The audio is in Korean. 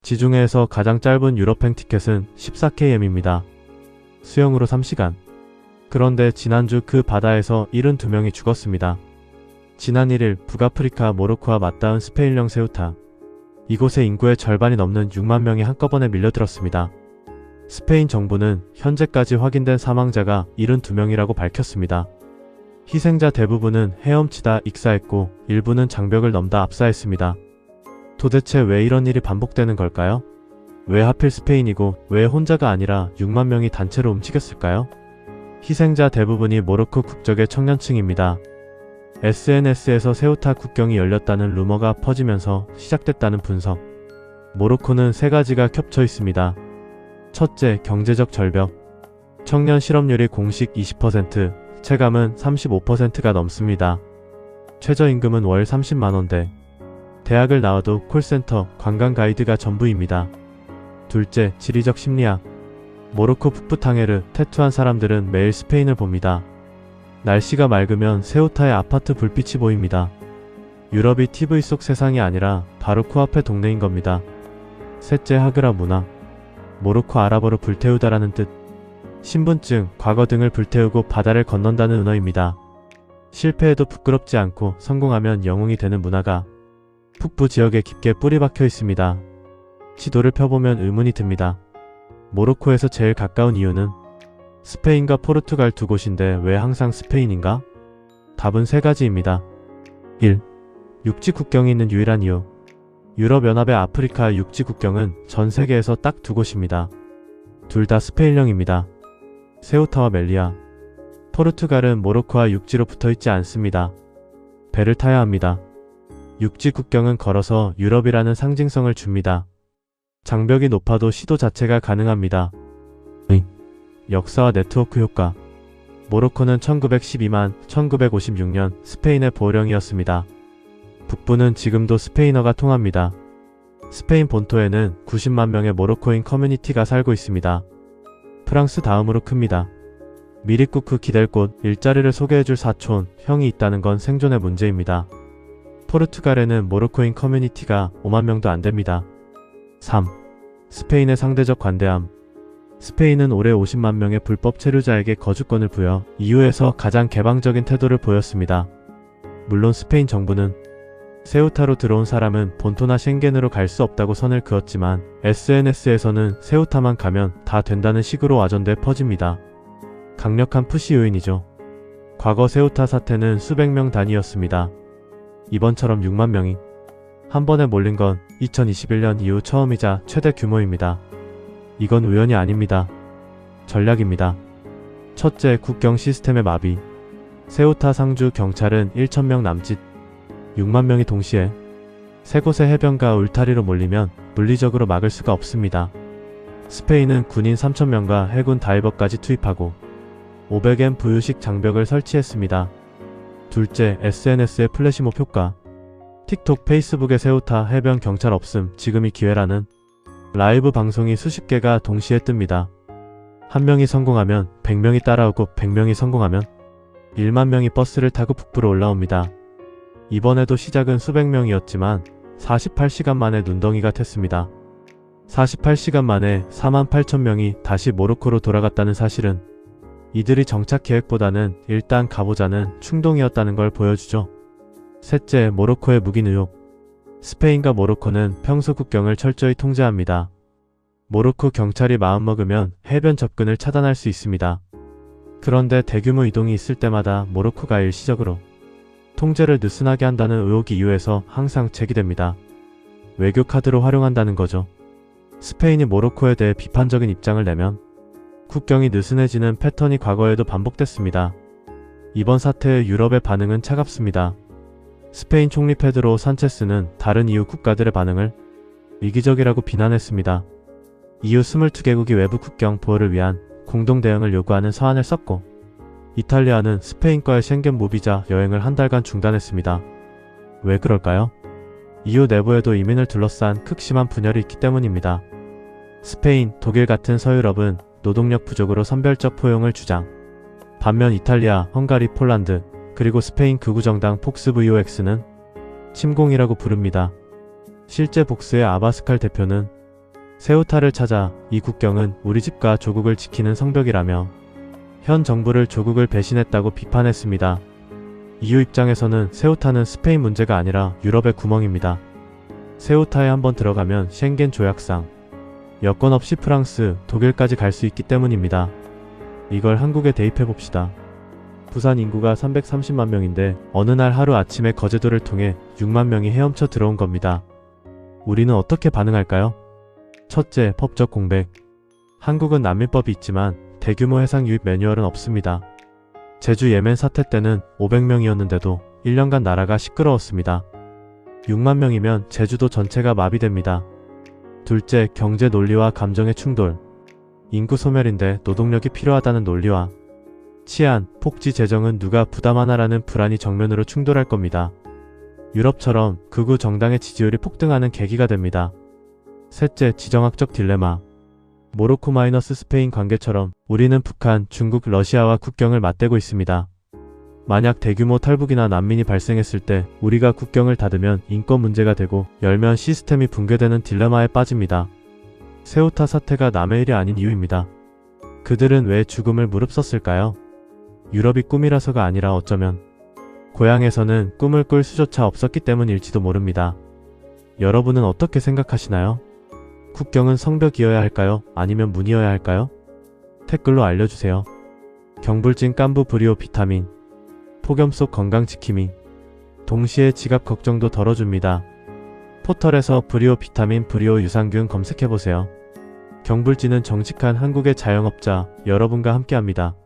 지중해에서 가장 짧은 유럽행 티켓은 14km입니다. 수영으로 3시간. 그런데 지난주 그 바다에서 72명이 죽었습니다. 지난 1일 북아프리카 모로코와 맞닿은 스페인령 세우타. 이곳의 인구의 절반이 넘는 6만 명이 한꺼번에 밀려들었습니다. 스페인 정부는 현재까지 확인된 사망자가 72명이라고 밝혔습니다. 희생자 대부분은 헤엄치다 익사했고 일부는 장벽을 넘다 압사했습니다. 도대체 왜 이런 일이 반복되는 걸까요? 왜 하필 스페인이고 왜 혼자가 아니라 6만 명이 단체로 움직였을까요? 희생자 대부분이 모로코 국적의 청년층입니다. SNS에서 세우타 국경이 열렸다는 루머가 퍼지면서 시작됐다는 분석. 모로코는 세 가지가 겹쳐 있습니다. 첫째, 경제적 절벽. 청년 실업률이 공식 20%, 체감은 35%가 넘습니다. 최저임금은 월 30만원대. 대학을 나와도 콜센터, 관광 가이드가 전부입니다. 둘째, 지리적 심리학. 모로코 푸푸탕헤르, 태투한 사람들은 매일 스페인을 봅니다. 날씨가 맑으면 세우타의 아파트 불빛이 보입니다. 유럽이 TV 속 세상이 아니라 바로 코앞의 동네인 겁니다. 셋째, 하그라 문화. 모로코 아랍어로 불태우다라는 뜻. 신분증, 과거 등을 불태우고 바다를 건넌다는 은어입니다. 실패해도 부끄럽지 않고 성공하면 영웅이 되는 문화가 북부 지역에 깊게 뿌리 박혀 있습니다. 지도를 펴보면 의문이 듭니다. 모로코에서 제일 가까운 이유는 스페인과 포르투갈 두 곳인데 왜 항상 스페인인가? 답은 세 가지입니다. 1. 육지 국경이 있는 유일한 이유. 유럽연합의 아프리카 육지 국경은 전 세계에서 딱 두 곳입니다. 둘 다 스페인령입니다. 세우타와 멜리아. 포르투갈은 모로코와 육지로 붙어있지 않습니다. 배를 타야 합니다. 육지 국경은 걸어서 유럽이라는 상징성을 줍니다. 장벽이 높아도 시도 자체가 가능합니다. 역사와 네트워크 효과. 모로코는 1912만 1956년 스페인의 보령이었습니다. 북부는 지금도 스페인어가 통합니다. 스페인 본토에는 90만 명의 모로코인 커뮤니티가 살고 있습니다. 프랑스 다음으로 큽니다. 미리꾸크 기댈 곳, 일자리를 소개해줄 사촌, 형이 있다는 건 생존의 문제입니다. 포르투갈에는 모로코인 커뮤니티가 5만 명도 안 됩니다. 3. 스페인의 상대적 관대함. 스페인은 올해 50만 명의 불법 체류자에게 거주권을 부여 EU에서 가장 개방적인 태도를 보였습니다. 물론 스페인 정부는 세우타로 들어온 사람은 본토나 셴겐으로 갈 수 없다고 선을 그었지만 SNS에서는 세우타만 가면 다 된다는 식으로 와전돼 퍼집니다. 강력한 푸시 요인이죠. 과거 세우타 사태는 수백 명 단위였습니다. 이번처럼 6만 명이 한 번에 몰린 건 2021년 이후 처음이자 최대 규모입니다. 이건 우연이 아닙니다. 전략입니다. 첫째, 국경 시스템의 마비. 세우타 상주 경찰은 1,000명 남짓, 6만 명이 동시에 세 곳의 해변가 울타리로 몰리면 물리적으로 막을 수가 없습니다. 스페인은 군인 3,000명과 해군 다이버까지 투입하고 500M 부유식 장벽을 설치했습니다. 둘째, SNS의 플래시몹 효과. 틱톡, 페이스북에 세우타 해변 경찰 없음, 지금이 기회라는 라이브 방송이 수십 개가 동시에 뜹니다. 한 명이 성공하면 100명이 따라오고 100명이 성공하면 1만 명이 버스를 타고 북부로 올라옵니다. 이번에도 시작은 수백 명이었지만 48시간 만에 눈덩이가 텄습니다. 48시간 만에 48,000명이 다시 모로코로 돌아갔다는 사실은 이들이 정착 계획보다는 일단 가보자는 충동이었다는 걸 보여주죠. 셋째, 모로코의 묵인 의혹. 스페인과 모로코는 평소 국경을 철저히 통제합니다. 모로코 경찰이 마음먹으면 해변 접근을 차단할 수 있습니다. 그런데 대규모 이동이 있을 때마다 모로코가 일시적으로 통제를 느슨하게 한다는 의혹이 EU에서 항상 제기됩니다. 외교 카드로 활용한다는 거죠. 스페인이 모로코에 대해 비판적인 입장을 내면 국경이 느슨해지는 패턴이 과거에도 반복됐습니다. 이번 사태에 유럽의 반응은 차갑습니다. 스페인 총리 페드로 산체스는 다른 EU 국가들의 반응을 위기적이라고 비난했습니다. EU 22개국이 외부 국경 보호를 위한 공동 대응을 요구하는 서한을 썼고, 이탈리아는 스페인과의 셴겐 무비자 여행을 한 달간 중단했습니다. 왜 그럴까요? EU 내부에도 이민을 둘러싼 극심한 분열이 있기 때문입니다. 스페인, 독일 같은 서유럽은 노동력 부족으로 선별적 포용을 주장. 반면 이탈리아, 헝가리, 폴란드, 그리고 스페인 극우정당 폭스 VOX는 침공이라고 부릅니다. 실제 복스의 아바스칼 대표는 세우타를 찾아 이 국경은 우리 집과 조국을 지키는 성벽이라며 현 정부를 조국을 배신했다고 비판했습니다. EU 입장에서는 세우타는 스페인 문제가 아니라 유럽의 구멍입니다. 세우타에 한번 들어가면 쉥겐 조약상 여권 없이 프랑스, 독일까지 갈 수 있기 때문입니다. 이걸 한국에 대입해봅시다. 부산 인구가 330만 명인데 어느 날 하루 아침에 거제도를 통해 6만 명이 헤엄쳐 들어온 겁니다. 우리는 어떻게 반응할까요? 첫째, 법적 공백. 한국은 난민법이 있지만 대규모 해상 유입 매뉴얼은 없습니다. 제주 예멘 사태 때는 500명이었는데도 1년간 나라가 시끄러웠습니다. 6만 명이면 제주도 전체가 마비됩니다. 둘째, 경제 논리와 감정의 충돌. 인구 소멸인데 노동력이 필요하다는 논리와 치안, 복지 재정은 누가 부담하나라는 불안이 정면으로 충돌할 겁니다. 유럽처럼 극우 정당의 지지율이 폭등하는 계기가 됩니다. 셋째, 지정학적 딜레마. 모로코 - 스페인 관계처럼 우리는 북한, 중국, 러시아와 국경을 맞대고 있습니다. 만약 대규모 탈북이나 난민이 발생했을 때 우리가 국경을 닫으면 인권 문제가 되고 열면 시스템이 붕괴되는 딜레마에 빠집니다. 세우타 사태가 남의 일이 아닌 이유입니다. 그들은 왜 죽음을 무릅썼을까요? 유럽이 꿈이라서가 아니라 어쩌면 고향에서는 꿈을 꿀 수조차 없었기 때문일지도 모릅니다. 여러분은 어떻게 생각하시나요? 국경은 성벽이어야 할까요? 아니면 문이어야 할까요? 댓글로 알려주세요. 경불진 깐부 브리오 비타민, 폭염 속 건강지킴이, 동시에 지갑 걱정도 덜어줍니다. 포털에서 브리오 비타민, 브리오 유산균 검색해보세요. 경불진은 정직한 한국의 자영업자 여러분과 함께합니다.